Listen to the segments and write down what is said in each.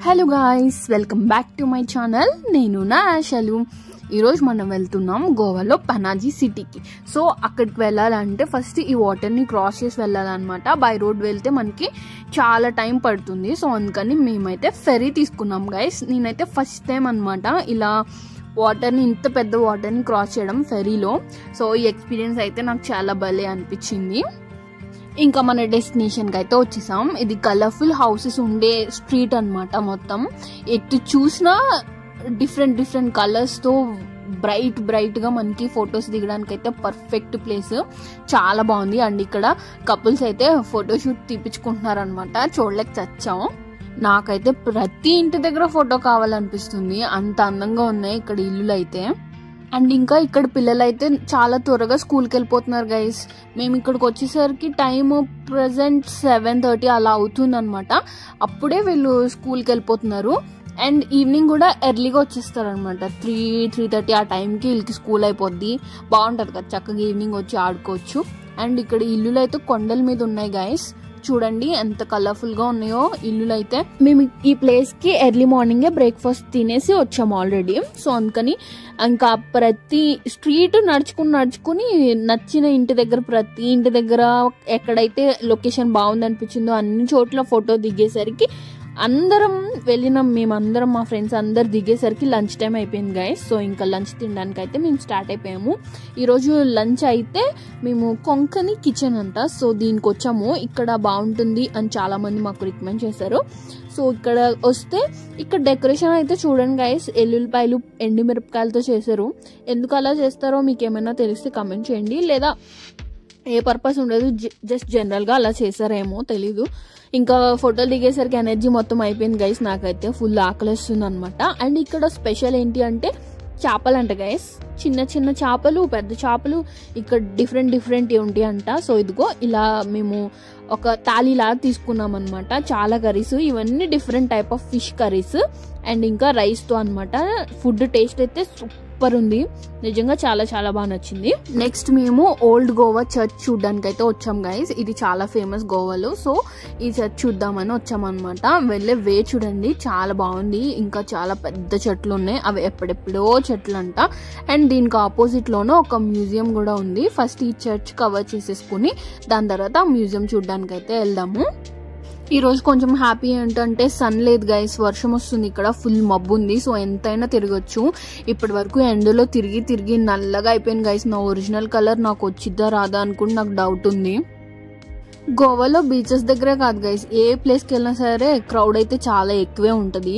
Hello guys, welcome back to my channel. నేను నా ఆశలు. ఈరోజు మనం వెళ్తున్నాం గోవాలో పనాజీ సిటీకి. సో అక్కడికి వెళ్ళాలంటే ఫస్ట్ ఈ వాటర్ని క్రాస్ చేసి వెళ్ళాలన్నమాట. బై రోడ్ వెళ్తే మనకి చాలా టైం పడుతుంది. సో అందుకని మేమైతే ఫెరీ తీసుకున్నాం గైస్. నేనైతే ఫస్ట్ టైం అనమాట ఇలా వాటర్ని, ఇంత పెద్ద వాటర్ని క్రాస్ చేయడం ఫెరీలో. సో ఈ ఎక్స్పీరియన్స్ అయితే నాకు చాలా భలే అనిపించింది. ఇంకా మన డెస్టినేషన్కి అయితే వచ్చేసాం. ఇది కలర్ఫుల్ హౌసెస్ ఉండే స్ట్రీట్ అనమాట. మొత్తం ఎటు చూసినా డిఫరెంట్ కలర్స్తో బ్రైట్గా మనకి ఫొటోస్ దిగడానికి అయితే పర్ఫెక్ట్ ప్లేస్. చాలా బాగుంది. అండ్ ఇక్కడ కపుల్స్ అయితే ఫోటోషూట్ తీపించుకుంటున్నారు అనమాట. చూడలేక చచ్చాం. నాకైతే ప్రతి ఇంటి దగ్గర ఫోటో కావాలనిపిస్తుంది, అంత అందంగా ఉన్నాయి ఇక్కడ ఇల్లులు అయితే. అండ్ ఇంకా ఇక్కడ పిల్లలు అయితే చాలా త్వరగా స్కూల్కి వెళ్ళిపోతున్నారు గైస్. మేము ఇక్కడికి వచ్చేసరికి టైం ప్రజెంట్ 7:30 అలా అవుతుంది అనమాట. అప్పుడే వీళ్ళు స్కూల్కి వెళ్ళిపోతున్నారు. అండ్ ఈవినింగ్ కూడా ఎర్లీగా వచ్చేస్తారు అనమాట. 3:30 ఆ టైంకి వీళ్ళకి స్కూల్ అయిపోద్ది. బాగుంటుంది కదా, చక్కగా ఈవినింగ్ వచ్చి ఆడుకోవచ్చు. అండ్ ఇక్కడ ఇల్లులు అయితే కొండల మీద ఉన్నాయి గైస్. చూడండి ఎంత కలర్ఫుల్ గా ఉన్నాయో ఇల్లులు అయితే. మేము ఈ ప్లేస్ కి ఎర్లీ మార్నింగే బ్రేక్ఫాస్ట్ తినేసి వచ్చాము ఆల్రెడీ. సో అందుకని ఇంకా ప్రతి స్ట్రీట్ నడుచుకుని నచ్చిన ఇంటి దగ్గర, ప్రతి ఇంటి దగ్గర ఎక్కడైతే లొకేషన్ బాగుంది అనిపించిందో అన్ని చోట్ల ఫోటో దిగేసరికి అందరం వెళ్ళినాం. మేమందరం, మా ఫ్రెండ్స్ అందరు దిగేసరికి లంచ్ టైం అయిపోయింది గైస్. సో ఇంకా లంచ్ తినడానికి అయితే మేము స్టార్ట్ అయిపోయాము. ఈరోజు లంచ్ అయితే మేము కొంకణి కిచెన్ అంట. సో దీనికి వచ్చాము. ఇక్కడ బాగుంటుంది అని చాలా మంది మాకు రికమెండ్ చేశారు. సో ఇక్కడ వస్తే ఇక్కడ డెకరేషన్ అయితే చూడండి గైస్. ఎల్లుల్లిపాయలు, ఎండుమిరపకాయలతో చేశారు. ఎందుకు అలా చేస్తారో మీకు ఏమైనా తెలిస్తే కమెంట్ చేయండి. లేదా ఏ పర్పస్ ఉండదు, జస్ట్ జనరల్గా అలా చేశారేమో తెలీదు. ఇంకా ఫోటోలు దిగేసరికి ఎనర్జీ మొత్తం అయిపోయింది గైస్. నాకైతే ఫుల్ ఆకలిస్తుంది అనమాట. అండ్ ఇక్కడ స్పెషల్ ఏంటి అంటే చేపలు అంట గైస్. చిన్న చేపలు, పెద్ద చేపలు ఇక్కడ డిఫరెంట్ ఉంటాయి అంట. సో ఇదిగో ఇలా మేము ఒక తాళిలా తీసుకున్నాం అనమాట. చాలా కర్రీస్, ఇవన్నీ different type of fish curries. And ఇంకా రైస్తో అనమాట. ఫుడ్ టేస్ట్ అయితే సూపర్ ఉంది. నిజంగా చాలా బాగా నచ్చింది. నెక్స్ట్ మేము ఓల్డ్ గోవా చర్చ్ చూడడానికి అయితే వచ్చాం గైస్. ఇది చాలా ఫేమస్ గోవాలో. సో ఈ చర్చ్ చూద్దామని వచ్చామన్నమాట. వెళ్ళే వే చూడండి, చాలా బాగుంది. ఇంకా చాలా పెద్ద చెట్లు ఉన్నాయి. అవి ఎప్పుడెప్పుడో చెట్లు అంట. అండ్ దీనికి ఆపోజిట్ లోనే ఒక మ్యూజియం కూడా ఉంది. ఫస్ట్ ఈ చర్చ్ కవర్ చేసేసుకుని దాని తర్వాత మ్యూజియం చూడడానికి అయితే వెళ్దాము. ఈ రోజు కొంచెం హ్యాపీ ఏంటంటే సన్ లేదు గైస్, వర్షం వస్తుంది. ఇక్కడ ఫుల్ మబ్బు ఉంది. సో ఎంతైనా తిరగచ్చు. ఇప్పటి వరకు ఎండలో తిరిగి నల్లగా అయిపోయింది గైస్. నా ఒరిజినల్ కలర్ నాకు వచ్చిద్దా రాదా అనుకుని నాకు డౌట్ ఉంది. గోవాలో బీచెస్ దగ్గరే కాదు గైస్, ఏ ప్లేస్కి వెళ్ళినా సరే క్రౌడ్ అయితే చాలా ఎక్కువే ఉంటుంది.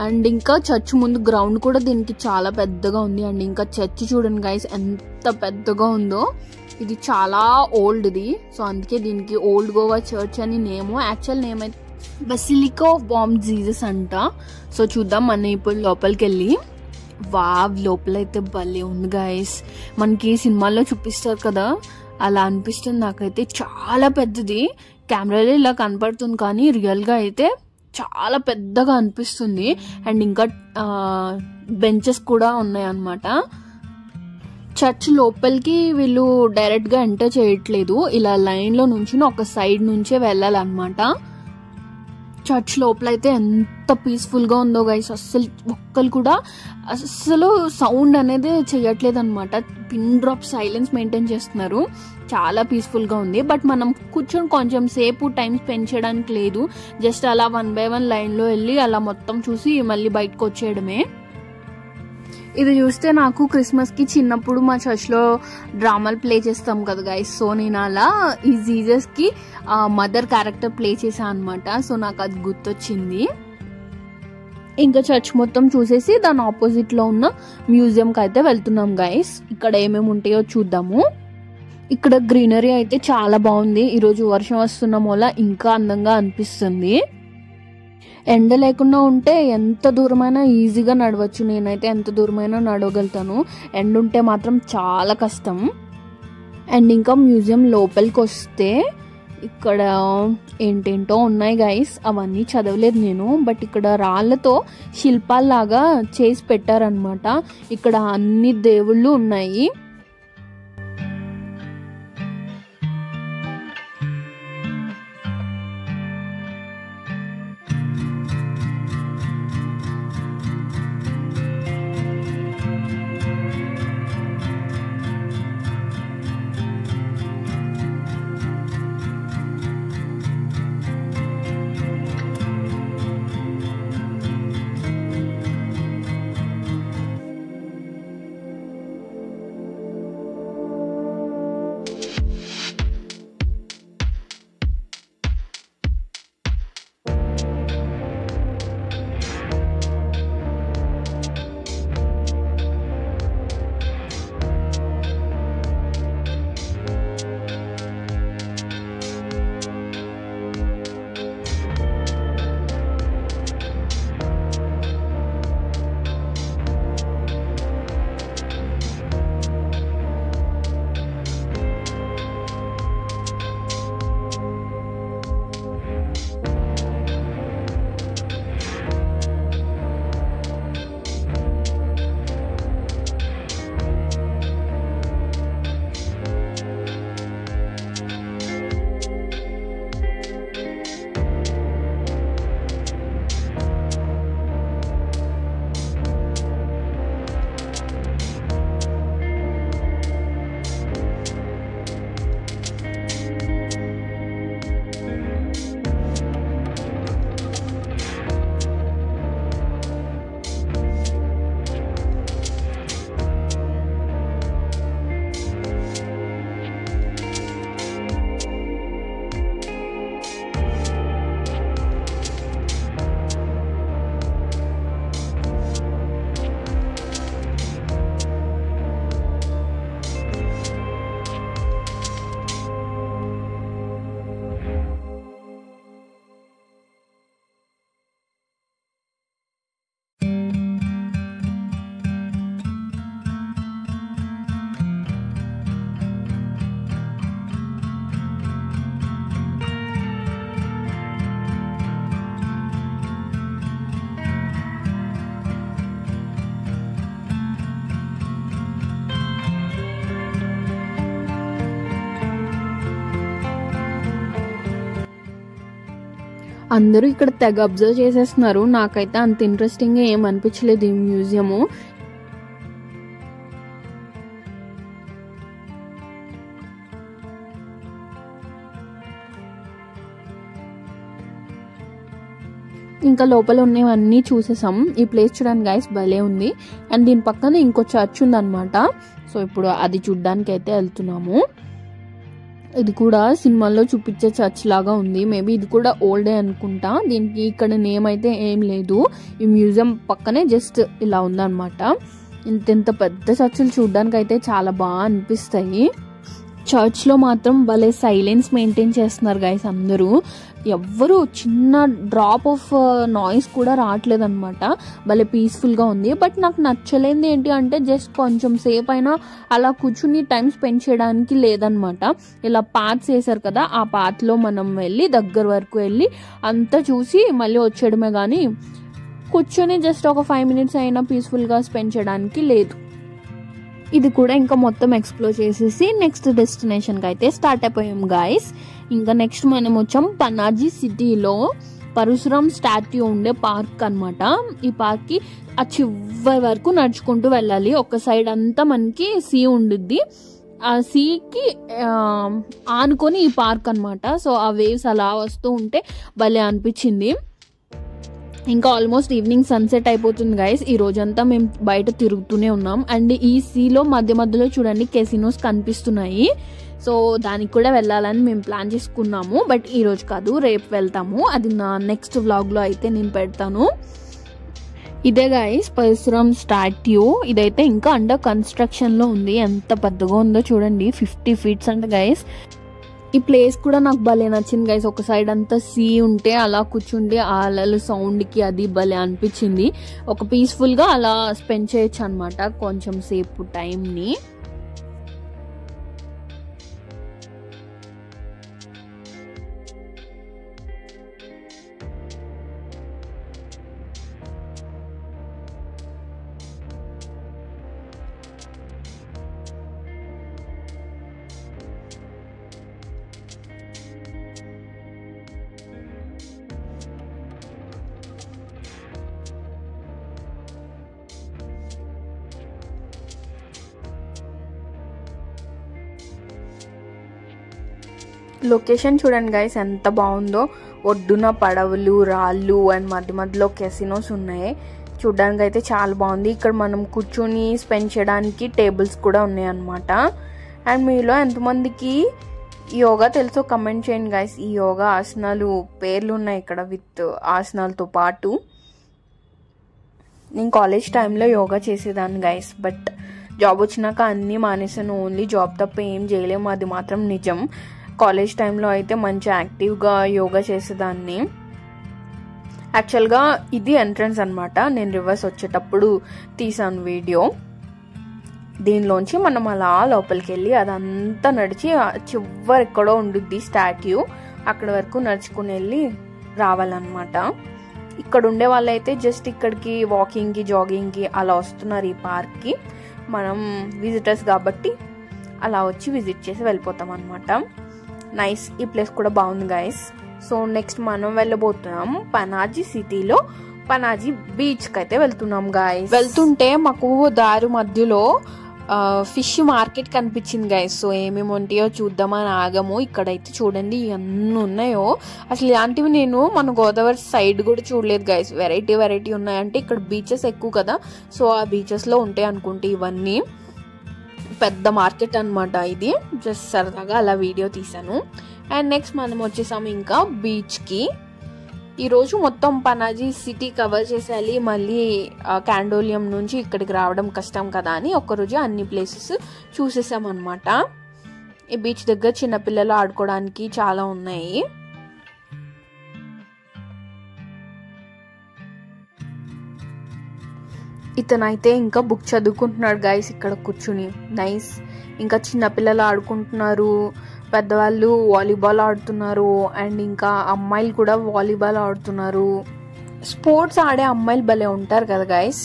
అండ్ ఇంకా చర్చ్ ముందు గ్రౌండ్ కూడా దీనికి చాలా పెద్దగా ఉంది. అండ్ ఇంకా చర్చ్ చూడండి గైస్ ఎంత పెద్దగా ఉందో. ఇది చాలా ఓల్డ్ ఇది. సో అందుకే దీనికి ఓల్డ్ గోవా చర్చ్ అని నేము. యాక్చువల్ నేమ్ అయితే బసిలికా ఆఫ్ బామ్ జీసస్ అంట. సో చూద్దాం మనం ఇప్పుడు లోపలికి వెళ్ళి. వావ్, లోపలైతే భలే ఉంది గైస్. మనకి సినిమాల్లో చూపిస్తారు కదా, అలా అనిపిస్తుంది నాకైతే. చాలా పెద్దది. కెమెరాలో ఇలా కనపడుతుంది కానీ రియల్గా అయితే చాలా పెద్దగా అనిపిస్తుంది. అండ్ ఇంకా బెంచెస్ కూడా ఉన్నాయి అన్నమాట. చర్చ్ లోపలికి వీళ్ళు డైరెక్ట్ గా ఎంటర్ చేయట్లేదు. ఇలా లైన్ లో నుంచి ఒక సైడ్ నుంచే వెళ్ళాలన్నమాట. చర్చ్ లోపల అయితే ఎంత పీస్ఫుల్ గా ఉందో గైస్. ఒక్కరు కూడా అసలు సౌండ్ అనేది చేయట్లేదు అనమాట. పిన్ డ్రాప్ సైలెన్స్ మెయింటైన్ చేస్తున్నారు. చాలా పీస్ఫుల్ గా ఉంది. బట్ మనం కూర్చొని కొంచెం సేపు టైం స్పెండ్ చేయడానికి లేదు. జస్ట్ అలా 1 by 1 లైన్ లో వెళ్ళి అలా మొత్తం చూసి మళ్ళీ బయటకు వచ్చేయడమే. ఇది చూస్తే నాకు క్రిస్మస్ కి చిన్నప్పుడు మా చర్చ్ లో డ్రామాలు ప్లే చేస్తాం కదా గైస్. సో నేను అలా ఈ జీసస్ కి మదర్ క్యారెక్టర్ ప్లే చేశాను అనమాట. సో నాకు అది గుర్తొచ్చింది. ఇంకా చర్చ్ మొత్తం చూసేసి దాని ఆపోజిట్ లో ఉన్న మ్యూజియం కి అయితే వెళ్తున్నాం గైస్. ఇక్కడ ఏమేమి ఉంటాయో చూద్దాము. ఇక్కడ గ్రీనరీ అయితే చాలా బాగుంది. ఈరోజు వర్షం వస్తున్న మూల ఇంకా అందంగా అనిపిస్తుంది. ఎండ లేకుండా ఉంటే ఎంత దూరమైనా ఈజీగా నడవచ్చు. నేనైతే ఎంత దూరమైనా నడవగలుగుతాను. ఎండ ఉంటే మాత్రం చాలా కష్టం. అండ్ ఇంకా మ్యూజియం లోపలికి వస్తే ఇక్కడ ఏంటేంటో ఉన్నాయి గైస్. అవన్నీ చదవలేదు నేను. బట్ ఇక్కడ రాళ్లతో శిల్పాల్లాగా చేసి పెట్టారనమాట. ఇక్కడ అన్ని దేవుళ్ళు ఉన్నాయి. అందరూ ఇక్కడ తెగ అబ్జర్వ్ చేసేస్తున్నారు. నాకైతే అంత ఇంట్రెస్టింగ్ గా ఏం అనిపించలేదు ఈ మ్యూజియము. ఇంకా లోపల ఉన్నవన్నీ చూసేసాం. ఈ ప్లేస్ చూడండి గైస్, భలే ఉంది. అండ్ దీని పక్కన ఇంకో చర్చ్ ఉందన్నమాట. సో ఇప్పుడు అది చూడ్డానికి అయితే వెళ్తున్నాము. ఇది కూడా సినిమాల్లో చూపించే చర్చ్ లాగా ఉంది. మేబీ ఇది కూడా ఓల్డే అనుకుంటా. దీనికి ఇక్కడ నేమ్ అయితే ఏం లేదు. ఈ మ్యూజియం పక్కనే జస్ట్ ఇలా ఉందన్నమాట. ఇంత పెద్ద చర్చిలు చూడ్డానికి అయితే చాలా బాగా అనిపిస్తాయి. చర్చ్ లో మాత్రం భలే సైలెన్స్ మెయింటైన్ చేస్తున్నారు గైస్ అందరూ. ఎవ్వరు చిన్న డ్రాప్ ఆఫ్ నాయిస్ కూడా రావట్లేదు అనమాట. భలే పీస్ఫుల్ గా ఉంది. బట్ నాకు నచ్చలేంది ఏంటి అంటే జస్ట్ కొంచెం సేపు అయినా అలా కూర్చుని టైం స్పెండ్ చేయడానికి లేదనమాట. ఇలా పాత్స్ వేసారు కదా, ఆ పాత్ లో మనం వెళ్ళి దగ్గర వరకు వెళ్ళి అంతా చూసి మళ్ళీ వచ్చేయడమే కానీ కూర్చొని జస్ట్ ఒక 5 minutes అయినా పీస్ఫుల్ గా స్పెండ్ చేయడానికి లేదు. ఇది కూడా ఇంకా మొత్తం ఎక్స్ప్లోర్ చేసేసి నెక్స్ట్ డెస్టినేషన్ కి అయితే స్టార్ట్ అయిపోయాం గాయస్. ఇంకా నెక్స్ట్ మనం వచ్చాం పనాజీ సిటీలో పరశురామ్ స్టాట్యూ ఉండే పార్క్ అనమాట. ఈ పార్క్ కి ఆ చివరి వరకు నడుచుకుంటూ వెళ్ళాలి. ఒక సైడ్ అంతా మనకి సీ ఉండిద్ది. ఆ సీకి ఆనుకొని ఈ పార్క్ అనమాట. సో ఆ వేవ్స్ అలా వస్తూ ఉంటే భలే అనిపించింది. ఇంకా ఆల్మోస్ట్ ఈవినింగ్ సన్సెట్ అయిపోతుంది గైస్. ఈ రోజంతా మేము బయట తిరుగుతూనే ఉన్నాం. అండ్ ఈ సీలో మధ్యలో చూడండి కెసినోస్ కనిపిస్తున్నాయి. సో దానికి కూడా వెళ్ళాలని మేము ప్లాన్ చేసుకున్నాము. బట్ ఈ రోజు కాదు, రేపు వెళ్తాము. అది నా నెక్స్ట్ వ్లాగ్ లో అయితే నేను పెడతాను. ఇదే గైస్ పరశురామ్ స్టాట్యూ. ఇదైతే ఇంకా అండర్ కన్స్ట్రక్షన్ లో ఉంది. ఎంత పెద్దగా ఉందో చూడండి, 50 feet అంట గైస్. ఈ ప్లేస్ కూడా నాకు భలే నచ్చింది గైస్. ఒక సైడ్ అంతా సీ ఉంటే అలా కూర్చుంటే ఆ అలలు సౌండ్ కి అది భలే అనిపించింది. ఒక పీస్ఫుల్ గా అలా స్పెండ్ చేయొచ్చు అనమాట కొంచెం సేపు టైం ని. లొకేషన్ చూడండి గైస్ ఎంత బాగుందో. ఒడ్డున పడవలు, రాళ్ళు అండ్ మధ్యలో కెసినోస్ ఉన్నాయి. చూడడానికి అయితే చాలా బాగుంది. ఇక్కడ మనం కూర్చొని స్పెండ్ చేయడానికి టేబుల్స్ కూడా ఉన్నాయి అన్నమాట. అండ్ మీలో ఎంతమందికి యోగా తెలుసో కమెంట్ చేయండి గైస్. ఈ యోగా ఆసనాలు పేర్లు ఉన్నాయి ఇక్కడ విత్ ఆసనాలతో పాటు. నేను కాలేజ్ టైంలో యోగా చేసేదాన్ని గైస్. బట్ జాబ్ వచ్చినాక అన్నీ మానేసాను. ఓన్లీ జాబ్ తప్ప ఏం చేయలేము, అది మాత్రం నిజం. కాలేజ్ టైంలో అయితే మంచి యాక్టివ్గా యోగా చేసేదాన్ని. యాక్చువల్గా ఇది ఎంట్రన్స్ అనమాట. నేను రివర్స్ వచ్చేటప్పుడు తీసాను వీడియో. దీనిలోంచి మనం అలా లోపలికి వెళ్ళి అదంతా నడిచి చివరి ఎక్కడో ఉండుద్ది స్టాట్యూ, అక్కడ వరకు నడుచుకుని వెళ్ళి రావాలన్నమాట. ఇక్కడ ఉండే వాళ్ళైతే జస్ట్ ఇక్కడికి వాకింగ్కి జాగింగ్కి అలా వస్తున్నారు ఈ పార్క్కి. మనం విజిటర్స్ కాబట్టి అలా వచ్చి విజిట్ చేసి వెళ్ళిపోతాం అనమాట. నైస్. ఈ ప్లేస్ కూడా బాగుంది గైస్. సో నెక్స్ట్ మనం వెళ్ళబోతున్నాం పనాజీ సిటీలో పనాజీ బీచ్ కి అయితే వెళ్తున్నాం గైస్. వెళ్తుంటే మాకు దారి మధ్యలో ఫిష్ మార్కెట్ కనిపించింది గైస్. సో ఏమేమి ఉంటాయో చూద్దామని ఆగము. ఇక్కడైతే చూడండి ఎన్ని ఉన్నాయో. అసలు ఇలాంటివి నేను మన గోదావరి సైడ్ కూడా చూడలేదు గైస్. వెరైటీ ఉన్నాయంటే ఇక్కడ బీచెస్ ఎక్కువ కదా, సో ఆ బీచెస్ లో ఉంటాయి అనుకుంటే ఇవన్నీ. పెద్ద మార్కెట్ అనమాట ఇది. జస్ట్ సరదాగా అలా వీడియో తీసాను. అండ్ నెక్స్ట్ మనం వచ్చేసాము ఇంకా బీచ్ కి. ఈరోజు మొత్తం పనాజీ సిటీ కవర్ చేసేయాలి. మళ్ళీ క్యాండోలియం నుంచి ఇక్కడికి రావడం కష్టం కదా అని ఒక్కరోజు అన్ని ప్లేసెస్ చూసేసాం అనమాట. ఈ బీచ్ దగ్గర చిన్నపిల్లలు ఆడుకోవడానికి చాలా ఉన్నాయి. ఇతనైతే ఇంకా బుక్ చదువుకుంటున్నాడు గైస్ ఇక్కడ కూర్చుని. నైస్. ఇంకా చిన్నపిల్లలు ఆడుకుంటున్నారు, పెద్దవాళ్ళు వాలీబాల్ ఆడుతున్నారు, అండ్ ఇంకా అమ్మాయిలు కూడా వాలీబాల్ ఆడుతున్నారు. స్పోర్ట్స్ ఆడే అమ్మాయిలు భలే ఉంటారు కదా గైస్.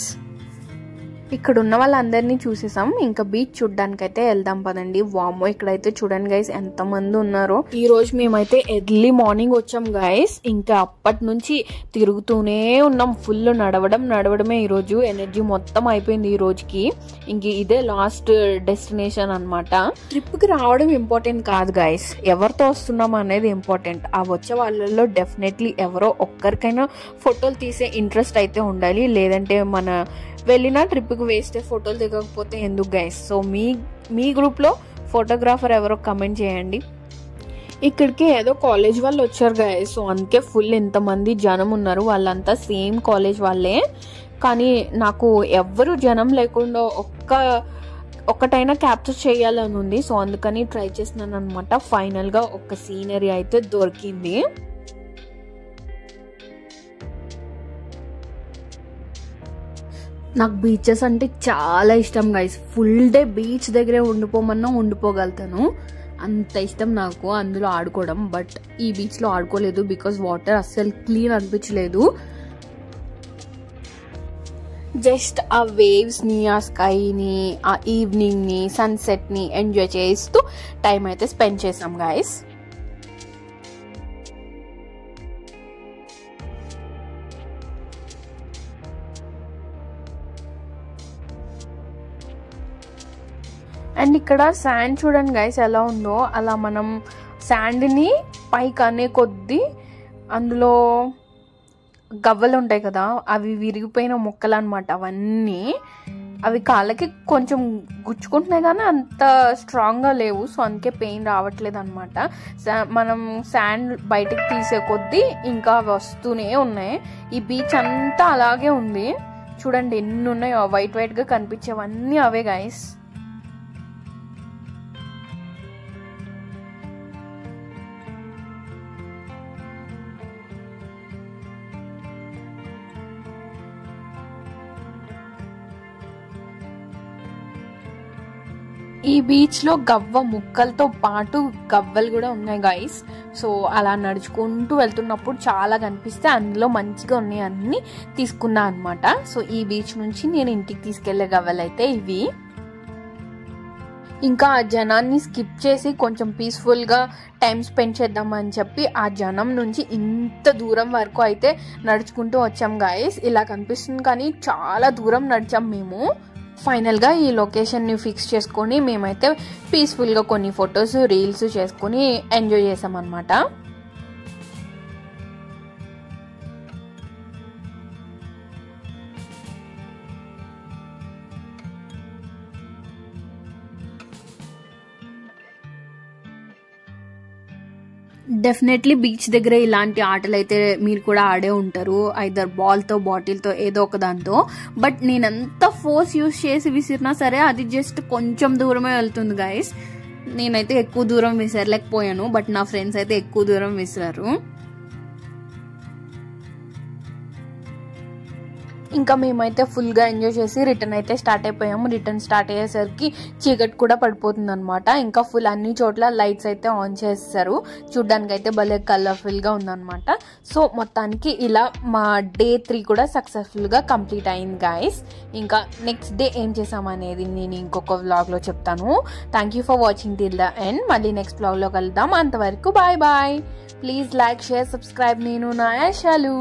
ఇక్కడ ఉన్న వాళ్ళందరినీ చూసేసాం. ఇంకా బీచ్ చూడడానికి అయితే వెళ్దాం పదండి. వామ్మో, ఇక్కడైతే చూడండి గైస్ ఎంత మంది ఉన్నారో. ఈ రోజు మేమైతే ఎర్లీ మార్నింగ్ వచ్చాం గైస్. ఇంకా అప్పటి నుంచి తిరుగుతూనే ఉన్నాం. ఫుల్ నడవడమే ఈ రోజు. ఎనర్జీ మొత్తం అయిపోయింది ఈ రోజుకి. ఇంక ఇదే లాస్ట్ డెస్టినేషన్ అన్నమాట. ట్రిప్ కి రావడం ఇంపార్టెంట్ కాదు గైస్, ఎవరితో వస్తున్నాం అనేది ఇంపార్టెంట్. ఆ వచ్చే వాళ్ళలో డెఫినెట్లీ ఎవరో ఒక్కరికైనా ఫోటోలు తీసే ఇంట్రెస్ట్ అయితే ఉండాలి. లేదంటే మన వెళ్ళిన ట్రిప్కి వేస్ట్ ఫోటోలు దిగకపోతే ఎందుకు గైస్. సో మీ గ్రూప్లో ఫోటోగ్రాఫర్ ఎవరో కమెంట్ చేయండి. ఇక్కడికి ఏదో కాలేజ్ వాళ్ళు వచ్చారు గైస్. సో అందుకే ఫుల్ ఇంతమంది జనం ఉన్నారు. వాళ్ళంతా సేమ్ కాలేజ్ వాళ్ళే. కానీ నాకు ఎవ్వరు జనం లేకుండా ఒక్కటైనా క్యాప్చర్ చేయాలని ఉంది. సో అందుకని ట్రై చేస్తున్నాను అనమాట. ఫైనల్గా ఒక సీనరీ అయితే దొరికింది. నాకు బీచెస్ అంటే చాలా ఇష్టం గైస్. ఫుల్ డే బీచ్ దగ్గరే ఉండిపోమన్నా ఉండిపోగలుగుతాను, అంత ఇష్టం నాకు అందులో ఆడుకోవడం. బట్ ఈ బీచ్లో ఆడుకోలేదు బికాస్ వాటర్ అస్సలు క్లీన్ అనిపించలేదు. జస్ట్ ఆ వేవ్స్ని, ఆ స్కైని, ఆ ఈవినింగ్ని, సన్సెట్ని ఎంజాయ్ చేస్తూ టైం అయితే స్పెండ్ చేసాం గైస్. అండ్ ఇక్కడ శాండ్ చూడండి గైస్ ఎలా ఉందో. అలా మనం శాండ్ని పైకి అనే కొద్దీ అందులో గవ్వలు ఉంటాయి కదా, అవి విరిగిపోయిన మొక్కలు అనమాట. అవన్నీ అవి కాళ్ళకి కొంచెం గుచ్చుకుంటున్నాయి కానీ అంత స్ట్రాంగ్గా లేవు. సో అందుకే పెయిన్ రావట్లేదు అనమాట. మనం శాండ్ బయటకు తీసే కొద్దీ ఇంకా వస్తూనే ఉన్నాయి. ఈ బీచ్ అంతా అలాగే ఉంది. చూడండి ఎన్ని ఉన్నాయో వైట్గా కనిపించేవన్నీ అవే గైస్. ఈ బీచ్ లో గవ్వ ముక్కలతో పాటు గవ్వలు కూడా ఉన్నాయి గైస్. సో అలా నడుచుకుంటూ వెళ్తున్నప్పుడు చాలా కనిపిస్తే అందులో మంచిగా ఉన్నాయి అన్ని తీసుకున్నా అనమాట. సో ఈ బీచ్ నుంచి నేను ఇంటికి తీసుకెళ్లే గవ్వలు అయితే ఇవి. ఇంకా ఆ జనాన్ని స్కిప్ చేసి కొంచెం పీస్ఫుల్ గా టైం స్పెండ్ చేద్దామని చెప్పి ఆ జనం నుంచి ఇంత దూరం వరకు అయితే నడుచుకుంటూ వచ్చాం గైస్. ఇలా కనిపిస్తుంది కానీ చాలా దూరం నడిచాం మేము. ఫైనల్గా ఈ లొకేషన్ని ఫిక్స్ చేసుకొని మేమైతే పీస్ఫుల్గా కొన్ని ఫొటోస్, రీల్స్ చేసుకొని ఎంజాయ్ చేసాం అనమాట. డెఫినెట్లీ బీచ్ దగ్గర ఇలాంటి ఆటలు అయితే మీరు కూడా ఆడే ఉంటారు, ఐదర్ బాల్తో, బాటిల్తో, ఏదో ఒక దాంతో. బట్ నేనంత ఫోర్స్ యూజ్ చేసి విసిరినా సరే అది జస్ట్ కొంచెం దూరమే వెళ్తుంది గైస్. నేనైతే ఎక్కువ దూరం విసరలేకపోయాను, బట్ నా ఫ్రెండ్స్ అయితే ఎక్కువ దూరం విసిరారు. ఇంకా మేమైతే ఫుల్గా ఎంజాయ్ చేసి రిటర్న్ అయితే స్టార్ట్ అయిపోయాము. రిటర్న్ స్టార్ట్ అయ్యేసరికి చీకటి కూడా పడిపోతుంది అనమాట. ఇంకా ఫుల్ అన్ని చోట్ల లైట్స్ అయితే ఆన్ చేస్తారు. చూడ్డానికి అయితే భలే కలర్ఫుల్గా ఉందన్నమాట. సో మొత్తానికి ఇలా మా డే 3 కూడా సక్సెస్ఫుల్గా కంప్లీట్ అయింది గైస్. ఇంకా నెక్స్ట్ డే ఏం చేసామనేది నేను ఇంకొక వ్లాగ్లో చెప్తాను. Thank you for watching till the end. మళ్ళీ నెక్స్ట్ వ్లాగ్లో కలుద్దాం. అంతవరకు bye bye. Please like, share, subscribe. నేను నా యాషాలు.